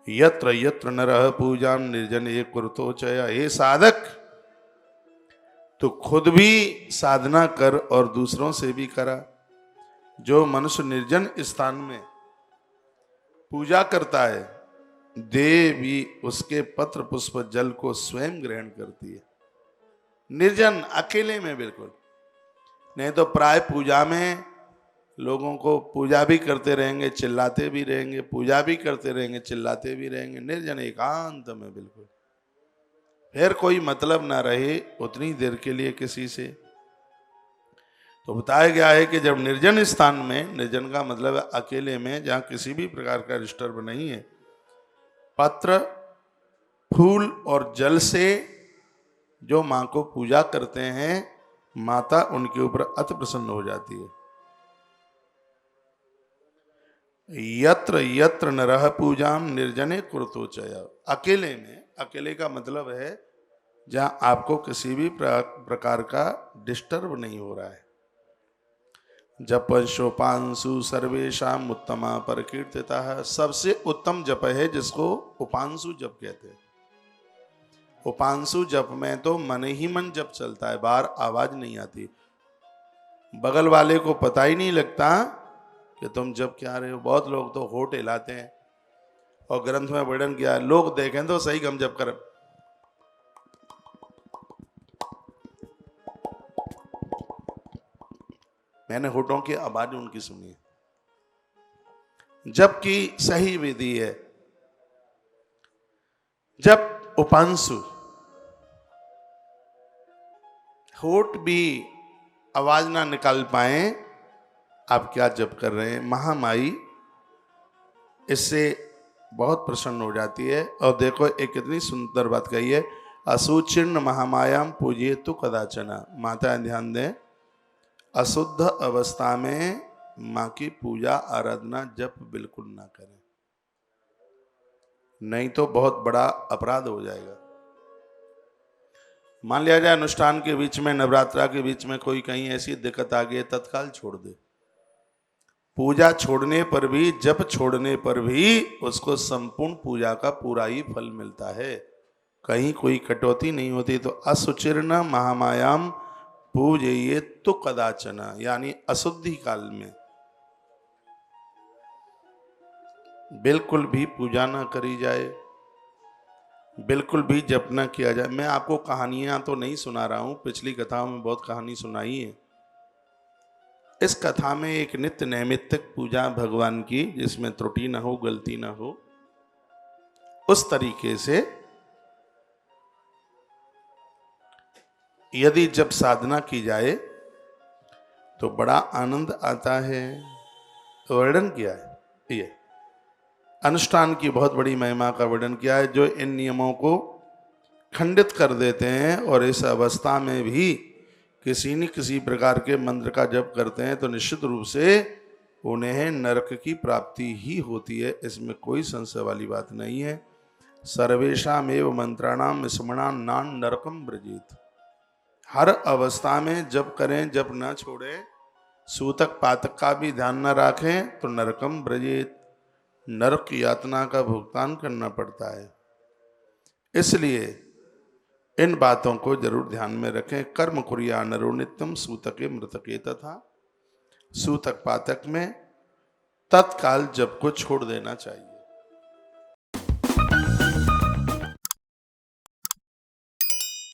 यत्र यत्र नरः पूजां निर्जने कुरुतो चया। हे साधक, तो खुद भी साधना कर और दूसरों से भी करा। जो मनुष्य निर्जन स्थान में पूजा करता है, देवी उसके पत्र पुष्प जल को स्वयं ग्रहण करती है। निर्जन, अकेले में बिल्कुल। नहीं तो प्राय पूजा में लोगों को पूजा भी करते रहेंगे, चिल्लाते भी रहेंगे, पूजा भी करते रहेंगे, चिल्लाते भी रहेंगे। निर्जन एकांत में बिल्कुल, फिर कोई मतलब ना रहे उतनी देर के लिए किसी से। तो बताया गया है कि जब निर्जन स्थान में, निर्जन का मतलब है अकेले में, जहां किसी भी प्रकार का डिस्टर्ब नहीं है, पत्र, फूल और जल से जो मां को पूजा करते हैं, माता उनके ऊपर अति प्रसन्न हो जाती है। यत्र यत्र नरः पूजां निर्जने कुरुतो चया। अकेले में, अकेले का मतलब है जहां आपको किसी भी प्रकार का डिस्टर्ब नहीं हो रहा है। जपंशोपांशु सर्वेशाम उत्तमा परकीर्तितः। सबसे उत्तम जप है जिसको उपांशु जप कहते हैं। उपांशु जप में तो मन ही मन जप चलता है, बाहर आवाज नहीं आती, बगल वाले को पता ही नहीं लगता कि तुम जप क्या रहे हो। बहुत लोग तो होठ हिलाते हैं, और ग्रंथ में वर्णन किया है, लोग देखें तो सही हम जप कर, मैंने होठों की आवाज उनकी सुनी है, जबकि सही विधि है जब उपांशु, होठ भी आवाज ना निकाल पाए, आप क्या जप कर रहे हैं। महामाई इससे बहुत प्रसन्न हो जाती है। और देखो एक कितनी सुंदर बात कही है, असुचिर्ण महामायाम पूजिए तो कदाचना। माता ध्यान दें, अशुद्ध अवस्था में मां की पूजा आराधना जप बिल्कुल ना करें, नहीं तो बहुत बड़ा अपराध हो जाएगा। मान लिया जाए अनुष्ठान के बीच में, नवरात्रा के बीच में कोई कहीं ऐसी दिक्कत आ गई, तत्काल छोड़ दे। पूजा छोड़ने पर भी, जप छोड़ने पर भी उसको संपूर्ण पूजा का पूरा ही फल मिलता है, कहीं कोई कटौती नहीं होती। तो असुचिर्ण महामायाम पूजये तो कदाचना, यानी अशुद्धि काल में बिल्कुल भी पूजा ना करी जाए, बिल्कुल भी जप न किया जाए। मैं आपको कहानियां तो नहीं सुना रहा हूं, पिछली कथाओं में बहुत कहानी सुनाई है। इस कथा में एक नित्य नैमित्तिक पूजा भगवान की, जिसमें त्रुटि न हो, गलती न हो, उस तरीके से यदि जब साधना की जाए तो बड़ा आनंद आता है। वर्णन किया है ये अनुष्ठान की बहुत बड़ी महिमा का वर्णन किया है, जो इन नियमों को खंडित कर देते हैं और इस अवस्था में भी किसी न किसी प्रकार के मंत्र का जप करते हैं, तो निश्चित रूप से उन्हें नरक की प्राप्ति ही होती है। इसमें कोई संशय वाली बात नहीं है। सर्वेषाम एव मंत्राणाम स्मरणान नान नरकम ब्रजेत। हर अवस्था में जप करें, जप न छोड़ें, सूतक पातक का भी ध्यान न रखें तो नरकम ब्रजेत, नरक की यातना का भुगतान करना पड़ता है। इसलिए इन बातों को जरूर ध्यान में रखें। कर्म कुर्या नरो नित्यम सूतके मृतके तथा। सूतक पातक में तत्काल जप को छोड़ देना चाहिए।